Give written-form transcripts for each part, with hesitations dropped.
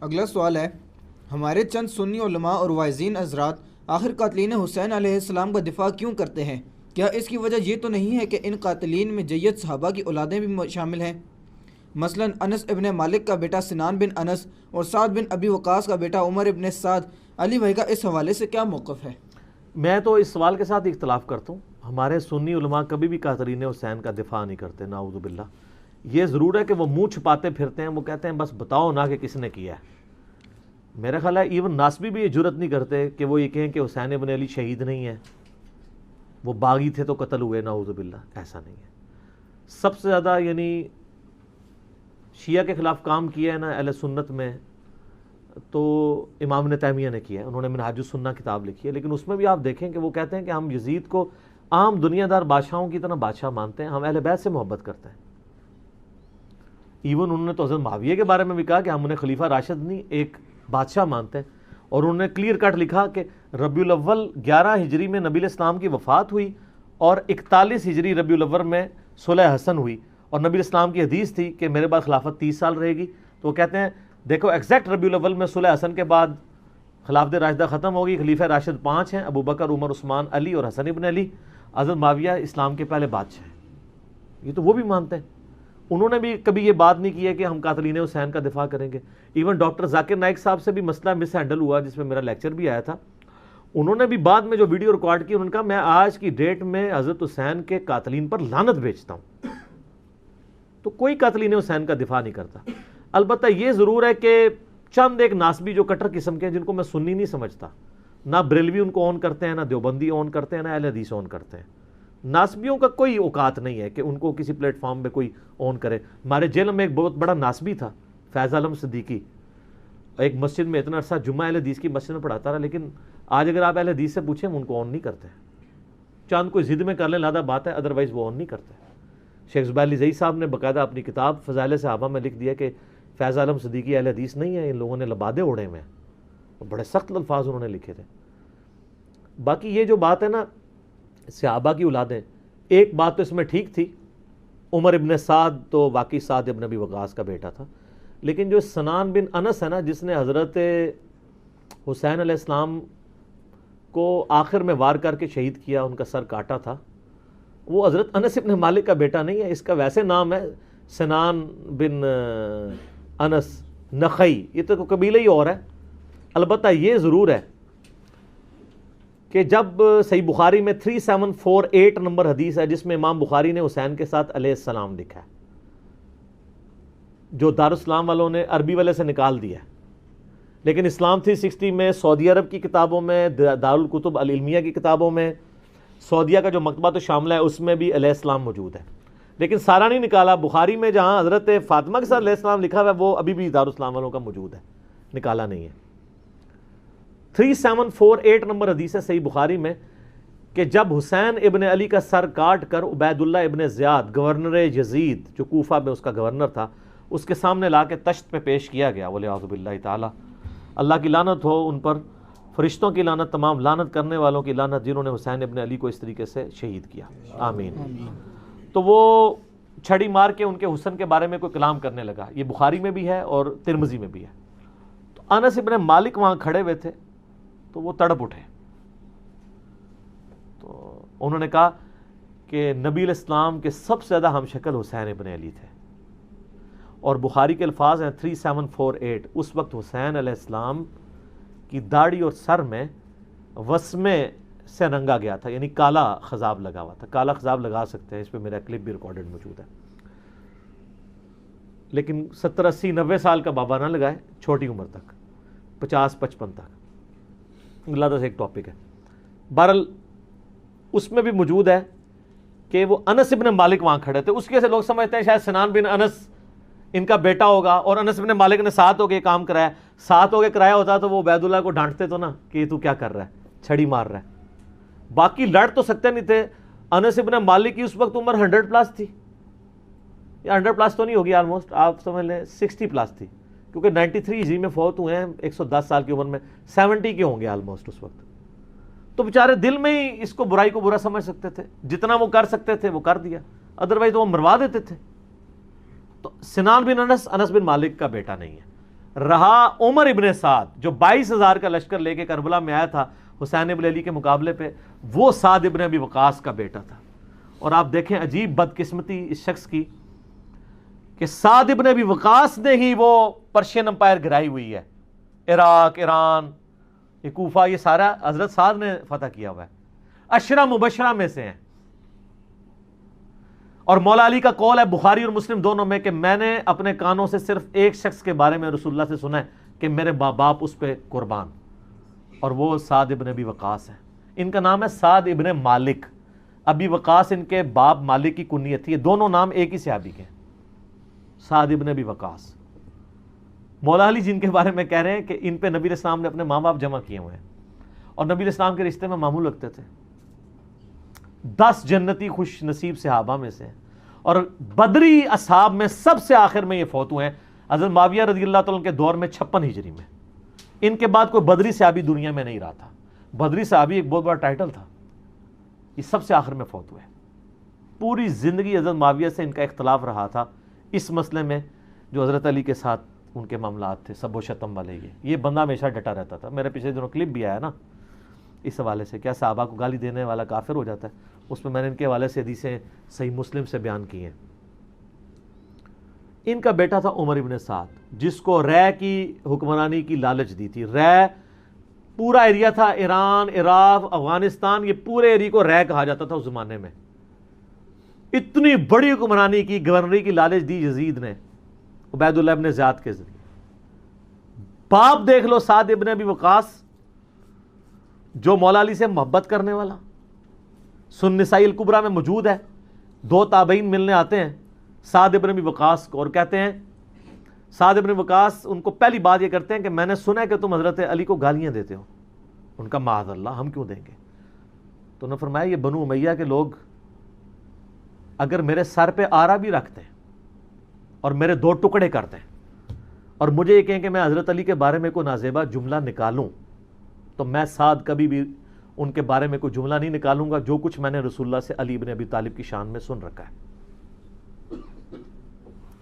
اگلا سوال ہے، ہمارے چند سنی علماء اور واعظین حضرات آخر قاتلین حسین علیہ السلام کا دفاع کیوں کرتے ہیں؟ کیا اس کی وجہ یہ تو نہیں ہے کہ ان قاتلین میں جید صحابہ کی اولادیں بھی شامل ہیں؟ مثلا انس ابن مالک کا بیٹا سنان بن انس اور سعد بن ابی وقاص کا بیٹا عمر ابن سعد۔ علی بھائی کا اس حوالے سے کیا موقف ہے؟ میں تو اس سوال کے ساتھ اختلاف کرتا ہوں. ہمارے سنی علماء کبھی بھی قاتلین حسین کا دفاع نہیں کرتے، نعوذ باللہ. یہ ضرور ہے کہ وہ منہ چھپاتے پھرتے ہیں، وہ کہتے ہیں بس بتاؤ نا کہ کس نے کیا ہے. میرا خیال ہے ایون ناسبی بھی یہ جرت نہیں کرتے کہ وہ یہ کہیں کہ حسین ابن علی شہید نہیں ہے، وہ باغی تھے تو قتل ہوئے، نعوذ باللہ. ایسا نہیں ہے. سب سے زیادہ یعنی شیعہ کے خلاف کام کیا ہے نا اہل سنت میں تو امام ابن تیمیہ نے کیا ہے. انہوں نے منہاج السنہ کتاب لکھی ہے، لیکن اس میں بھی آپ دیکھیں کہ وہ کہتے ہیں کہ ہم یزید کو عام دنیا دار بادشاہوں کی طرح بادشاہ مانتے ہیں، ہم اہل بیت سے محبت کرتے ہیں. ایون انہوں نے تو حضرت معاویہ کے بارے میں بھی کہا کہ ہم انہیں خلیفہ راشد نہیں ایک بادشاہ مانتے ہیں. اور انہوں نے کلیئر کٹ لکھا کہ ربیع الاول 11 ہجری میں نبی اسلام کی وفات ہوئی اور 41 ہجری ربیع الاول میں صلح حسن ہوئی، اور نبی اسلام کی حدیث تھی کہ میرے بعد خلافت 30 سال رہے گی. تو وہ کہتے ہیں دیکھو ایگزیکٹ ربیع الاول میں صلح حسن کے بعد خلافت راشدہ ختم ہوگی، خلیفہ راشد 5 ہیں، ابو بکر، عمر، عثمان، علی اور حسن ابن علی. حضرت معاویہ اسلام کے پہلے بادشاہ ہیں. یہ تو وہ بھی مانتے ہیں. انہوں نے بھی کبھی یہ بات نہیں کی ہے کہ ہم قاتلین حسین کا دفاع کریں گے. ایون ڈاکٹر ذاکر نائک صاحب سے بھی مسئلہ مس ہینڈل ہوا جس میں میرا لیکچر بھی آیا تھا. انہوں نے بھی بعد میں جو ویڈیو ریکارڈ کی انہوں نے کہا میں آج کی ڈیٹ میں حضرت حسین کے قاتلین پر لعنت بھیجتا ہوں. تو کوئی قاتلین حسین کا دفاع نہیں کرتا. البتہ یہ ضرور ہے کہ چند ایک ناسبی جو کٹر قسم کے ہیں جن کو میں سنی نہیں سمجھتا، نہ بریلوی ان کو اون کرتے ہیں، نہ دیوبندی اون کرتے ہیں، نہ اہل حدیث اون کرتے ہیں. ناسبیوں کا کوئی اوقات نہیں ہے کہ ان کو کسی پلیٹ فارم پہ کوئی اون کرے. ہمارے جیل میں ایک بہت بڑا ناسبی تھا، فیض عالم صدیقی، ایک مسجد میں اتنا عرصہ جمعہ اہل حدیث کی مسجد میں پڑھاتا رہا، لیکن آج اگر آپ اہل حدیث سے پوچھیں ان کو اون نہیں کرتے. چاند کوئی ضد میں کر لیں لادہ بات ہے، ادروائز وہ اون نہیں کرتے. شیخ زبیر علی زئی صاحب نے باقاعدہ اپنی کتاب فضائل صحابہ میں لکھ دیا کہ فیض عالم صدیقی اہل حدیث نہیں ہے، ان لوگوں نے لبادے اڑے ہوئے ہیں. بڑے سخت الفاظ انہوں نے لکھے تھے. باقی یہ جو بات ہے نا صحابہ کی اولادیں، ایک بات تو اس میں ٹھیک تھی، عمر ابن سعد تو واقعی سعد ابن ابی وقاص کا بیٹا تھا، لیکن جو سنان بن انس ہے نا جس نے حضرت حسین علیہ السلام کو آخر میں وار کر کے شہید کیا، ان کا سر کاٹا تھا، وہ حضرت انس ابن مالک کا بیٹا نہیں ہے. اس کا ویسے نام ہے سنان بن انس نخعی، یہ تو قبیلہ ہی اور ہے. البتہ یہ ضرور ہے کہ جب صحیح بخاری میں 3748 نمبر حدیث ہے جس میں امام بخاری نے حسین کے ساتھ علیہ السلام لکھا ہے، جو دارالاسلام والوں نے عربی والے سے نکال دیا ہے، لیکن اسلام 360 میں، سعودی عرب کی کتابوں میں، دارالکتب العلمیہ کی کتابوں میں، سعودیہ کا جو مکتبہ تو شاملہ ہے اس میں بھی علیہ السلام موجود ہے. لیکن سارا نہیں نکالا. بخاری میں جہاں حضرت فاطمہ کے ساتھ علیہ السلام لکھا ہوا ہے وہ ابھی بھی دارالاسلام والوں کا موجود ہے، نکالا نہیں ہے. 3748 نمبر حدیث ہے صحیح بخاری میں کہ جب حسین ابن علی کا سر کاٹ کر عبید اللہ ابن زیاد گورنر یزید جو کوفہ میں اس کا گورنر تھا اس کے سامنے لا کے تشت پہ پیش کیا گیا، وَلِعَاذُ بِاللَّهِ تعالی، اللہ کی لعنت ہو ان پر، فرشتوں کی لعنت، تمام لعنت کرنے والوں کی لعنت جنہوں نے حسین ابن علی کو اس طریقے سے شہید کیا، آمین. تو وہ چھڑی مار کے ان کے حسن کے بارے میں کوئی کلام کرنے لگا. یہ بخاری میں بھی ہے اور ترمذی میں بھی ہے. تو انس ابن مالک وہاں کھڑے ہوئے تھے تو وہ تڑپ اٹھے. تو انہوں نے کہا کہ نبی علیہ السلام کے سب سے زیادہ ہم شکل حسین ابن علی تھے. اور بخاری کے الفاظ ہیں 3748، اس وقت حسین علیہ السلام کی داڑھی اور سر میں وسمے سے رنگا گیا تھا، یعنی کالا خضاب لگا ہوا تھا. کالا خضاب لگا سکتے ہیں، اس پہ میرا کلپ بھی ریکارڈڈ موجود ہے. لیکن 70 80 90 سال کا بابا نہ لگائے، چھوٹی عمر تک 50 55 تک. اللہ سے ایک ٹاپک ہے. بہرحال اس میں بھی موجود ہے کہ وہ انس ابن مالک وہاں کھڑے تھے. اس کے سے لوگ سمجھتے ہیں شاید سنان بن انس ان کا بیٹا ہوگا، اور انس ابن مالک نے ساتھ ہو کے کام کرایا. ساتھ ہو کے کرایا ہوتا تو وہ عبید اللہ کو ڈانٹتے تو نا کہ تو کیا کر رہا ہے، چھڑی مار رہا ہے. باقی لڑ تو سکتے نہیں تھے. انس ابن مالک کی اس وقت عمر 100 پلس تھی، یا 100 پلس تو نہیں ہوگی، آلموسٹ آپ سمجھ لیں 60 پلس تھی، کیونکہ 93 ہجری میں فوت ہوئے ہیں 110 سال کی عمر میں، 70 کے ہوں گے آلموسٹ اس وقت. تو بیچارے دل میں ہی اس کو برائی کو برا سمجھ سکتے تھے، جتنا وہ کر سکتے تھے وہ کر دیا، ادروائز وہ مروا دیتے تھے. تو سنان بن انس بن مالک کا بیٹا نہیں ہے. رہا عمر ابن سعد جو 22,000 کا لشکر لے کے کربلا میں آیا تھا حسین ابن علی کے مقابلے پہ، وہ سعد ابن ابی وقاص کا بیٹا تھا۔ اور آپ دیکھیں عجیب بدقسمتی اس شخص کی کہ سعد ابن ابی وقاص نے ہی وہ پرشین امپائر گرائی ہوئی ہے، عراق، ایران، یہ کوفہ، یہ سارا حضرت سعد نے فتح کیا ہوا ہے، عشرہ مبشرہ میں سے ہیں۔ اور مولا علی کا قول ہے بخاری اور مسلم دونوں میں کہ میں نے اپنے کانوں سے صرف ایک شخص کے بارے میں رسول اللہ سے سنا ہے کہ میرے ماں باپ اس پہ قربان، اور وہ سعد ابن ابی وقاص ہے۔ ان کا نام ہے سعد ابن مالک، ابی وقاص ان کے باپ مالک کی کنیت تھی، یہ دونوں نام ایک ہی صحابی کے ہیں، سعد ابن ابی وقاص۔ مولا علی جن کے بارے میں کہہ رہے ہیں کہ ان پہ نبی علیہ السلام نے اپنے ماں باپ جمع کیے ہوئے ہیں، اور نبی علیہ السلام کے رشتے میں معمول رکھتے تھے۔ 10 جنتی خوش نصیب صحابہ میں سے، اور بدری اصحاب میں سب سے آخر میں یہ فوت ہوئے ہیں حضرت معاویہ رضی اللہ تعالیٰ کے دور میں 56 ہجری میں۔ ان کے بعد کوئی بدری صحابی دنیا میں نہیں رہا تھا۔ بدری صحابی ایک بہت بڑا ٹائٹل تھا، یہ سب سے آخر میں فوت ہوئے۔ پوری زندگی حضرت معاویہ سے ان کا اختلاف رہا تھا اس مسئلے میں جو حضرت علی کے ساتھ ان کے معاملات تھے، سب و شتم والے۔ یہ بندہ ہمیشہ ڈٹا رہتا تھا۔ میرے پچھلے دنوں کلپ بھی آیا نا اس حوالے سے، کیا صحابہ کو گالی دینے والا کافر ہو جاتا ہے، اس میں نے ان کے حوالے سے حدیثیں صحیح مسلم سے بیان کی ہیں۔ ان کا بیٹا تھا عمر ابن سعد، جس کو رے کی حکمرانی کی لالچ دی تھی۔ رے پورا ایریا تھا، ایران، عراق، افغانستان، یہ پورے ایریا کو رے کہا جاتا تھا اس زمانے میں۔ اتنی بڑی حکمرانی کی، گورنری کی لالچ دی یزید نے عبید اللہ ابن زیاد کے ذریعے۔ باپ دیکھ لو سعد ابن ابی وقاص، جو مولا علی سے محبت کرنے والا، سن نسائی الکبریٰ میں موجود ہے۔ 2 تابعین ملنے آتے ہیں سعد ابن ابی وقاص کو اور کہتے ہیں، سعد ابن وقاص ان کو پہلی بات یہ کرتے ہیں کہ میں نے سنا ہے کہ تم حضرت علی کو گالیاں دیتے ہو۔ ان کا معاذ اللہ، ہم کیوں دیں گے؟ تو انہوں نے فرمایا یہ بنو امیہ کے لوگ اگر میرے سر پہ آرا بھی رکھتے ہیں اور میرے 2 ٹکڑے کرتے ہیں اور مجھے یہ کہیں کہ میں حضرت علی کے بارے میں کوئی نازیبہ جملہ نکالوں، تو میں سعد کبھی بھی ان کے بارے میں کوئی جملہ نہیں نکالوں گا جو کچھ میں نے رسول اللہ سے علی ابن ابی طالب کی شان میں سن رکھا ہے۔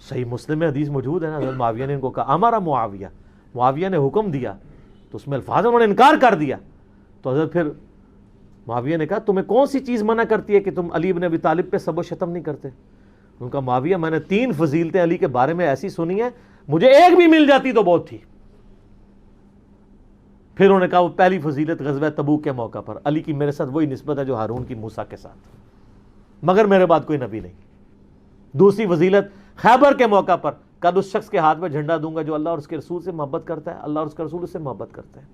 صحیح مسلم میں حدیث موجود ہے نا، حضرت معاویہ نے ان کو کہا ہمارا معاویہ، معاویہ نے حکم دیا، تو اس میں الفاظ انہوں نے انکار کر دیا۔ تو حضرت پھر معاویہ نے کہا تمہیں کون سی چیز منع کرتی ہے کہ تم علی ابن ابی طالب پہ سب و شتم نہیں کرتے؟ ان کا معاویہ میں نے 3 فضیلتیں علی کے بارے میں ایسی سنی ہیں، مجھے ایک بھی مل جاتی تو بہت تھی۔ پھر انہوں نے کہا وہ پہلی فضیلت غزوہ تبوک کے موقع پر علی کی میرے ساتھ وہی نسبت ہے جو ہارون کی موسیٰ کے ساتھ، مگر میرے بعد کوئی نبی نہیں۔ دوسری فضیلت خیبر کے موقع پر کل اس شخص کے ہاتھ میں جھنڈا دوں گا جو اللہ اور اس کے رسول سے محبت کرتا ہے، اللہ اور اس کے رسول سے محبت کرتے ہیں۔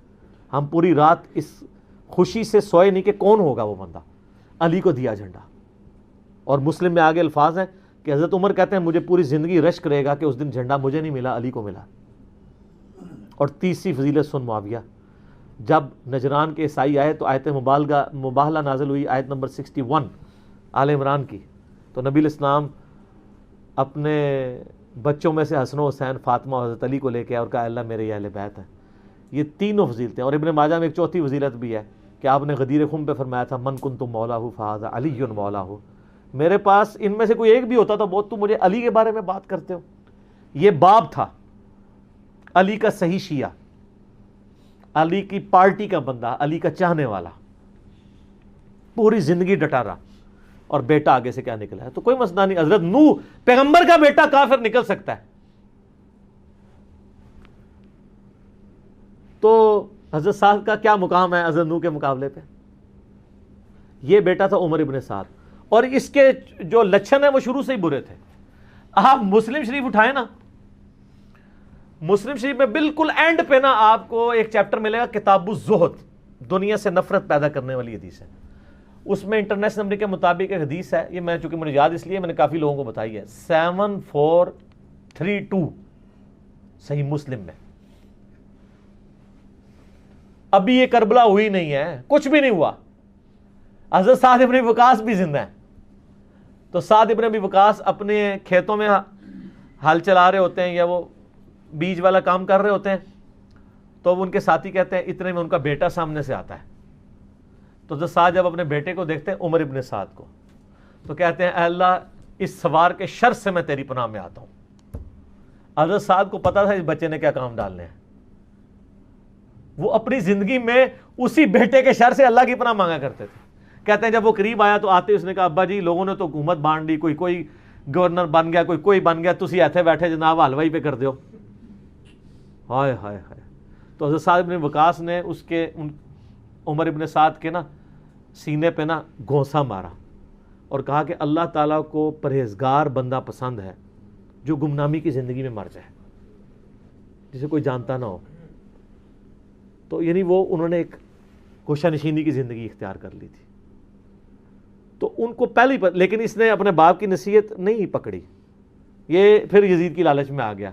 ہم پوری رات اس خوشی سے سوئے نہیں کہ کون ہوگا وہ بندہ، علی کو دیا جھنڈا۔ اور مسلم میں آگے الفاظ ہیں کہ حضرت عمر کہتے ہیں مجھے پوری زندگی رشک رہے گا کہ اس دن جھنڈا مجھے نہیں ملا، علی کو ملا۔ اور تیسری فضیلت سن معاویہ، جب نجران کے عیسائی آئے تو آیت مباہلہ نازل ہوئی، آیت نمبر 61 آل عمران کی، تو نبی علیہ السلام اپنے بچوں میں سے حسن و حسین، فاطمہ اور حضرت علی کو لے کے اور کہا اللہ میرے یہ اہل بیت ہیں۔ یہ تینوں فضیلتیں، اور ابن ماجہ میں ایک چوتھی فضیلت بھی ہے کہ آپ نے غدیر خم پہ فرمایا تھا من کنت مولاہ فہذا علی مولاہ، میرے پاس ان میں سے کوئی ایک بھی ہوتا تو بہت تم مجھے علی کے بارے میں بات کرتے ہو۔ یہ باپ تھا علی کا صحیح شیعہ، علی کی پارٹی کا بندہ، علی کا چاہنے والا، پوری زندگی ڈٹا رہا، اور بیٹا آگے سے کیا نکلا ہے تو کوئی مسئلہ نہیں۔ حضرت نوح پیغمبر کا بیٹا کافر نکل سکتا ہے، تو حضرت سعد کا کیا مقام ہے حضرت نوح کے مقابلے پہ؟ یہ بیٹا تھا عمر ابن سعد، اور اس کے جو لچھن ہیں وہ شروع سے ہی برے تھے۔ آپ مسلم شریف اٹھائیں نا، مسلم شریف میں بالکل اینڈ پہ نا آپ کو ایک چیپٹر ملے گا کتاب الزہد، دنیا سے نفرت پیدا کرنے والی حدیث ہے۔ اس میں انٹرنیشنل نمبر کے مطابق ایک حدیث ہے، یہ میں چونکہ مجھے یاد اس لیے میں نے کافی لوگوں کو بتائی ہے، 7432 صحیح مسلم میں۔ ابھی یہ کربلا ہوئی نہیں ہے، کچھ بھی نہیں ہوا، حضرت سعد ابن وقاص بھی زندہ ہیں۔ تو سعد ابن ابی وقاص اپنے کھیتوں میں ہل چلا رہے ہوتے ہیں یا وہ بیج والا کام کر رہے ہوتے ہیں، تو وہ ان کے ساتھی کہتے ہیں اتنے میں ان کا بیٹا سامنے سے آتا ہے۔ تو حضرت سعد جب اپنے بیٹے کو دیکھتے ہیں عمر ابن سعد کو، تو کہتے ہیں اے اللہ اس سوار کے شر سے میں تیری پناہ میں آتا ہوں۔ حضرت سعد کو پتا تھا اس بچے نے کیا کام ڈالنے ہیں. وہ اپنی زندگی میں اسی بیٹے کے شر سے اللہ کی پناہ مانگا کرتے تھے. کہتے ہیں جب وہ قریب آیا تو آتے اس نے کہا ابا جی لوگوں نے تو حکومت بانٹ دی, کوئی گورنر بن گیا, کوئی بن گیا, تسی ایتھے بیٹھے جناب حلوائی پہ کر دیو. ہائے ہائے ہائے. تو حضرت سعد بن وقاص نے اس کے عمر ابن سعد کے نا سینے پہ نا گھونسا مارا اور کہا کہ اللہ تعالیٰ کو پرہیزگار بندہ پسند ہے جو گمنامی کی زندگی میں مر جائے, جسے کوئی جانتا نہ ہو. تو یعنی وہ انہوں نے ایک گوشہ نشینی کی زندگی اختیار کر لی تھی. تو ان کو پہلے ہی لیکن اس نے اپنے باپ کی نصیحت نہیں پکڑی, یہ پھر یزید کی لالچ میں آ گیا.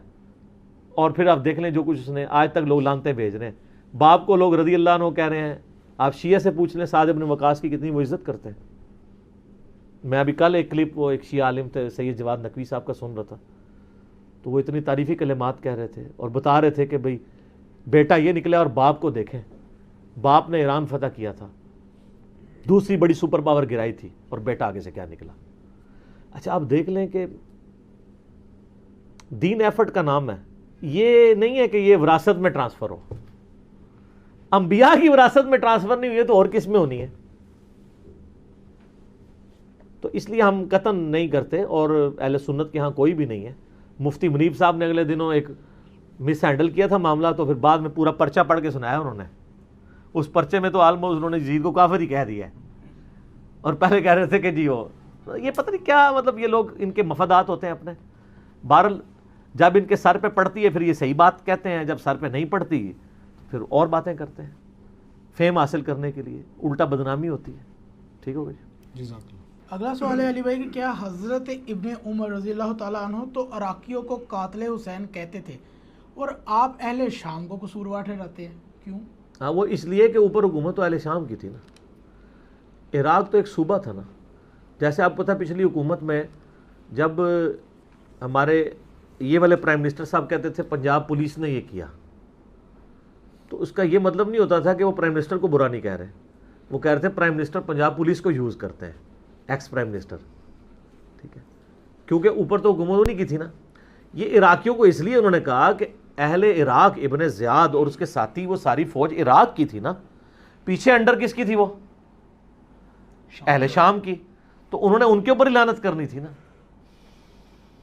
اور پھر آپ دیکھ لیں جو کچھ اس نے, آج تک لوگ لانتے بھیج رہے ہیں. باپ کو لوگ رضی اللہ عنہ کہہ رہے ہیں. آپ شیعہ سے پوچھ لیں سعد بن وقاص کی کتنی وہ عزت کرتے ہیں. میں ابھی کل ایک کلپ وہ ایک شیعہ عالم تھے سید جواد نقوی صاحب کا سن رہا تھا, تو وہ اتنی تعریفی کلمات کہہ رہے تھے اور بتا رہے تھے کہ بھئی بیٹا یہ نکلا اور باپ کو دیکھیں, باپ نے ایران فتح کیا تھا, دوسری بڑی سپر پاور گرائی تھی, اور بیٹا آگے سے کیا نکلا. اچھا آپ دیکھ لیں کہ دین ایفرٹ کا نام ہے, یہ نہیں ہے کہ یہ وراثت میں ٹرانسفر ہو. انبیاء کی وراثت میں ٹرانسفر نہیں ہوئی ہے تو اور کس میں ہونی ہے. تو اس لیے ہم قطعاً نہیں کرتے, اور اہل سنت کے ہاں کوئی بھی نہیں ہے. مفتی منیب صاحب نے اگلے دنوں ایک مس ہینڈل کیا تھا معاملہ, تو پھر بعد میں پورا پرچہ پڑھ کے سنایا انہوں نے. اس پرچے میں تو آلموسٹ انہوں نے یزید کو کافر ہی کہہ دیا ہے, اور پہلے کہہ رہے تھے کہ جی وہ یہ پتہ نہیں کیا, مطلب یہ لوگ ان کے مفادات ہوتے ہیں اپنے. بہرحال جب ان کے سر پہ پڑتی ہے پھر یہ صحیح بات کہتے ہیں, جب سر پہ نہیں پڑتی پھر اور باتیں کرتے ہیں فیم حاصل کرنے کے لیے, الٹا بدنامی ہوتی ہے. ٹھیک ہو گئی جی. اگلا سوال ہے علی بھائی کہ کیا حضرت ابن عمر رضی اللہ تعالیٰ عنہ تو عراقیوں کو قاتل حسین کہتے تھے, اور آپ اہل شام کو قصوروار ٹھہراتے ہیں, کیوں؟ ہاں وہ اس لیے کہ اوپر حکومت تو اہل شام کی تھی نا, عراق تو ایک صوبہ تھا نا. جیسے آپ کو پتہ پچھلی حکومت میں جب ہمارے یہ والے پرائم منسٹر صاحب کہتے تھے پنجاب پولیس نے یہ کیا, تو اس کا یہ مطلب نہیں ہوتا تھا کہ وہ پرائم منسٹر کو برا نہیں کہہ رہے, وہ کہہ رہے تھے پرائم منسٹر پنجاب پولیس کو یوز کرتے ہیں, ایکس پرائم منسٹر. ٹھیک ہے, کیونکہ اوپر تو حکومت انہی کی تھی نا. یہ عراقیوں کو اس لیے انہوں نے کہا کہ اہل عراق ابن زیاد اور اس کے ساتھی وہ ساری فوج عراق کی تھی نا, پیچھے انڈر کس کی تھی, وہ اہل شام کی, تو انہوں نے ان کے اوپر ہی لعنت کرنی تھی نا.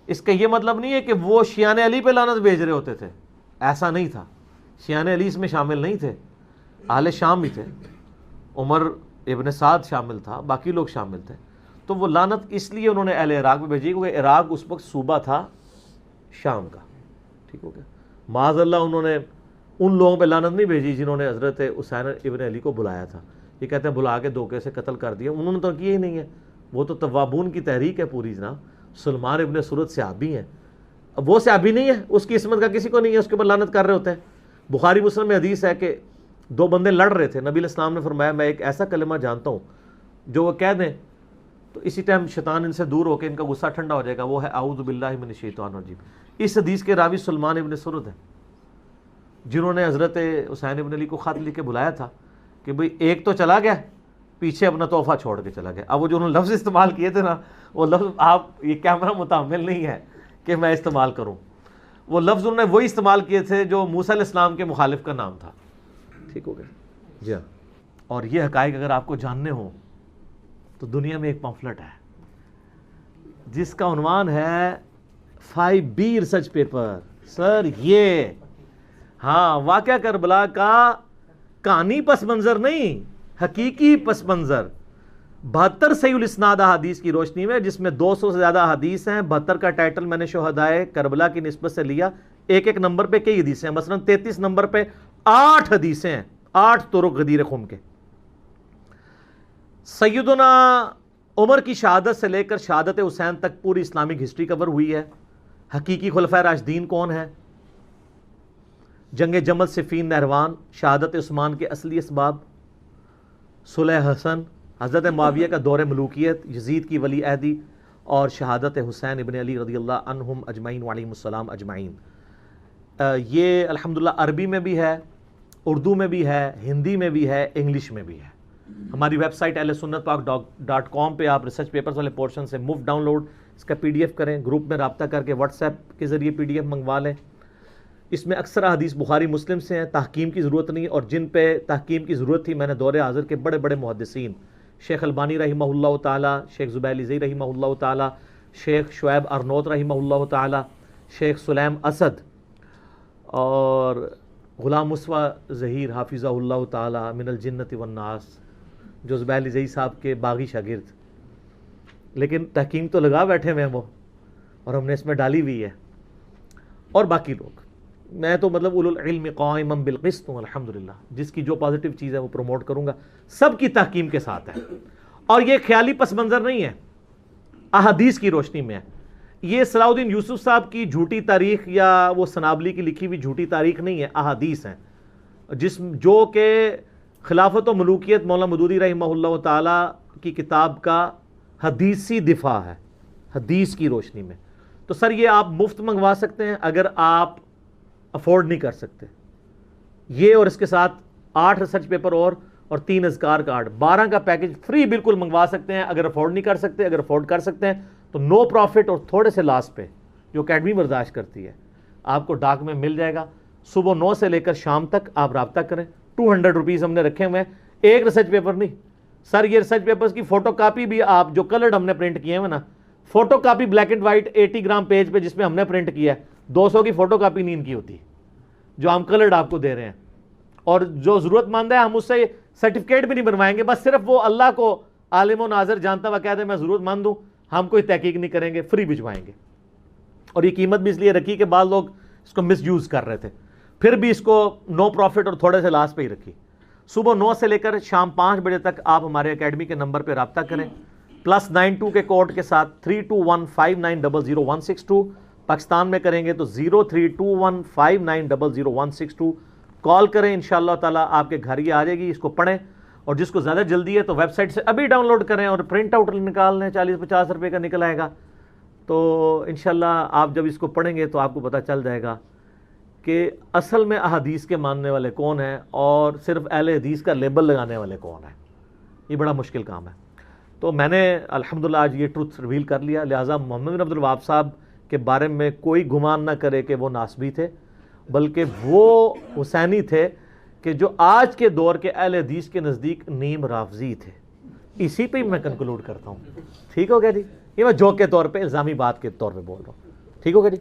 اس کا یہ مطلب نہیں ہے کہ وہ شیعان علی پہ لعنت بھیج رہے ہوتے تھے, ایسا نہیں تھا. شیعان علی اس میں شامل نہیں تھے, اہل شام ہی تھے. عمر ابن سعد شامل تھا, باقی لوگ شامل تھے. تو وہ لعنت اس لیے انہوں نے اہل عراق میں بھیجی کیونکہ عراق اس وقت صوبہ تھا شام کا. ٹھیک ہو گیا. معاذ اللہ انہوں نے ان لوگوں پہ لعنت نہیں بھیجی جنہوں نے حضرت حسین ابن علی کو بلایا تھا. یہ کہتے ہیں بلا کے دھوکے سے قتل کر دیا, انہوں نے تو کیا ہی نہیں ہے. وہ تو توابون کی تحریک ہے پوری جناب. سلمان ابن سرد صحابی ہیں, اب وہ صحابی نہیں ہے, اس کی عصمت کا کسی کو نہیں ہے, اس کے اوپر لعنت کر رہے ہوتے ہیں. بخاری مسلم میں حدیث ہے کہ دو بندے لڑ رہے تھے, نبی علیہ السلام نے فرمایا میں ایک ایسا کلمہ جانتا ہوں جو وہ کہہ دیں تو اسی ٹائم شیطان ان سے دور ہو کے ان کا غصہ ٹھنڈا ہو جائے گا, وہ ہے اعوذ باللہ من الشیطان الرجیم. اس حدیث کے راوی سلمان ابن سرد ہیں جنہوں نے حضرت حسین ابن علی کو خط لکھ کے بلایا تھا کہ بھئی ایک تو چلا گیا, پیچھے اپنا تحفہ چھوڑ کے چلا گیا. اب وہ جو انہوں نے لفظ استعمال کیے تھے نا, وہ لفظ آپ یہ کیمرہ متحمل نہیں ہے کہ میں استعمال کروں. وہ لفظ انہوں نے وہی استعمال کیے تھے جو موسیٰ علیہ السلام کے مخالف کا نام تھا. ٹھیک ہو گیا جی ہاں. اور یہ حقائق اگر آپ کو جاننے ہوں تو دنیا میں ایک پمفلٹ ہے جس کا عنوان ہے 5B ریسرچ پیپر. سر یہ ہاں واقعہ کربلا کا کہانی پس منظر نہیں, حقیقی پس منظر 72 صحیح الاسناد احادیث کی روشنی میں, جس میں 200 سے زیادہ حدیث ہیں. 72 کا ٹائٹل میں نے شہدائے کربلا کی نسبت سے لیا. ایک ایک نمبر پہ کئی حدیثیں ہیں, مثلا 33 نمبر پہ 8 حدیثیں ہیں, 8 طرق غدیر خم کے. سیدنا عمر کی شہادت سے لے کر شہادت حسین تک پوری اسلامک ہسٹری کور ہوئی ہے. حقیقی خلفائے راشدین کون ہیں, جنگ جمل صفین نہروان, شہادت عثمان کے اصلی اسباب, صلح حسن, حضرت معاویہ کا دور ملوکیت, یزید کی ولی عہدی, اور شہادت حسین ابن علی رضی اللہ عنہم اجمعین وعلیہم السلام اجمعین. یہ الحمدللہ عربی میں بھی ہے, اردو میں بھی ہے, ہندی میں بھی ہے, انگلش میں بھی ہے. ہماری ویب سائٹ اہل سنت پاک .com پہ آپ ریسرچ پیپرز والے پورشن سے مفت ڈاؤن لوڈ اس کا PDF کریں, گروپ میں رابطہ کر کے واٹس ایپ کے ذریعے PDF منگوا لیں. اس میں اکثر حدیث بخاری مسلم سے ہیں, تحکیم کی ضرورت نہیں, اور جن پہ تحکیم کی ضرورت تھی میں نے دور حاضر کے بڑے بڑے محدثین شیخ البانی رحمہ اللہ تعالی, شیخ زبیر عزی رحمہ اللہ تعالی, شیخ شعیب ارنوت رحمہ اللہ تعالی, شیخ سلیم اسد اور غلام مصطفیٰ ظہیر حافظہ اللہ تعالی من الجنت والناس, جو زبیر عزی صاحب کے باغی شاگرد, لیکن تحکیم تو لگا بیٹھے ہوئے ہیں وہ, اور ہم نے اس میں ڈالی ہوئی ہے. اور باقی لوگ, میں تو مطلب اولو العلم قائما بالقسط ہوں الحمدللہ, جس کی جو پازیٹیو چیز ہے وہ پروموٹ کروں گا, سب کی تحکیم کے ساتھ ہے. اور یہ خیالی پس منظر نہیں ہے, احادیث کی روشنی میں ہے. یہ صلاح الدین یوسف صاحب کی جھوٹی تاریخ یا وہ سنابلی کی لکھی ہوئی جھوٹی تاریخ نہیں ہے, احادیث ہیں جو کہ خلافت و ملوکیت مولانا مودودی رحمہ اللہ تعالی کی کتاب کا حدیثی دفاع ہے, حدیث کی روشنی میں. تو سر یہ آپ مفت منگوا سکتے ہیں اگر آپ افورڈ نہیں کر سکتے. یہ اور اس کے ساتھ 8 ریسرچ پیپر اور 3 اذکار کارڈ, 12 کا پیکج فری بالکل منگوا سکتے ہیں اگر افورڈ نہیں کر سکتے. اگر افورڈ کر سکتے ہیں تو نو پروفٹ اور تھوڑے سے لاس پہ جو اکیڈمی برداشت کرتی ہے آپ کو ڈاک میں مل جائے گا. صبح 9 سے لے کر شام تک آپ رابطہ کریں. 200 روپیز ہم نے رکھے ہوئے ہیں, ایک ریسرچ پیپر نہیں سر. یہ ریسرچ پیپرز کی فوٹو کاپی بھی آپ جو کلرڈ ہم نے پرنٹ کیے ہیں نا, photo copy black and white 80 gram page پہ جس میں ہم نے پرنٹ کیا ہے, 200 کی فوٹو کاپی نہیں ان کی ہوتی جو ہم کلرڈ آپ کو دے رہے ہیں. اور جو ضرورت مند ہے ہم اس سے سرٹیفکیٹ بھی نہیں بنوائیں گے, بس صرف وہ اللہ کو عالم و ناظر جانتا ہوا کہہ دے میں ضرورت مند ہوں, ہم کوئی تحقیق نہیں کریں گے, فری بھجوائیں گے. اور یہ قیمت بھی اس لیے رکھی کہ بعض لوگ اس کو مس یوز کر رہے تھے, پھر بھی اس کو نو پروفٹ اور تھوڑے سے لاس پہ ہی رکھی. صبح 9 سے لے کر شام 5 بجے تک آپ ہمارے اکیڈمی کے نمبر پہ رابطہ کریں, +92 کے کوڈ کے ساتھ 3215900162. پاکستان میں کریں گے تو 032159000162 کال کریں, انشاءاللہ تعالیٰ آپ کے گھر ہی آ جائے گی. اس کو پڑھیں, اور جس کو زیادہ جلدی ہے تو ویب سائٹ سے ابھی ڈاؤن لوڈ کریں اور پرنٹ آؤٹ نکال لیں, 40-50 روپے کا نکل آئے گا. تو انشاءاللہ آپ جب اس کو پڑھیں گے تو آپ کو پتہ چل جائے گا کہ اصل میں احادیث کے ماننے والے کون ہیں اور صرف اہل حدیث کا لیبل لگانے والے کون ہیں. یہ بڑا مشکل کام ہے. تو میں نے الحمدللہ آج یہ ٹروتھ ریویل کر لیا, لہٰذا محمد بن عبد الوہاب صاحب کے بارے میں کوئی گمان نہ کرے کہ وہ ناسبی تھے, بلکہ وہ حسینی تھے کہ جو آج کے دور کے اہل حدیث کے نزدیک نیم رافضی تھے. اسی پہ میں کنکلوڈ کرتا ہوں. ٹھیک ہو گیا جی, یہ میں جوک کے طور پہ الزامی بات کے طور پہ بول رہا ہوں. ٹھیک ہو گیا جی.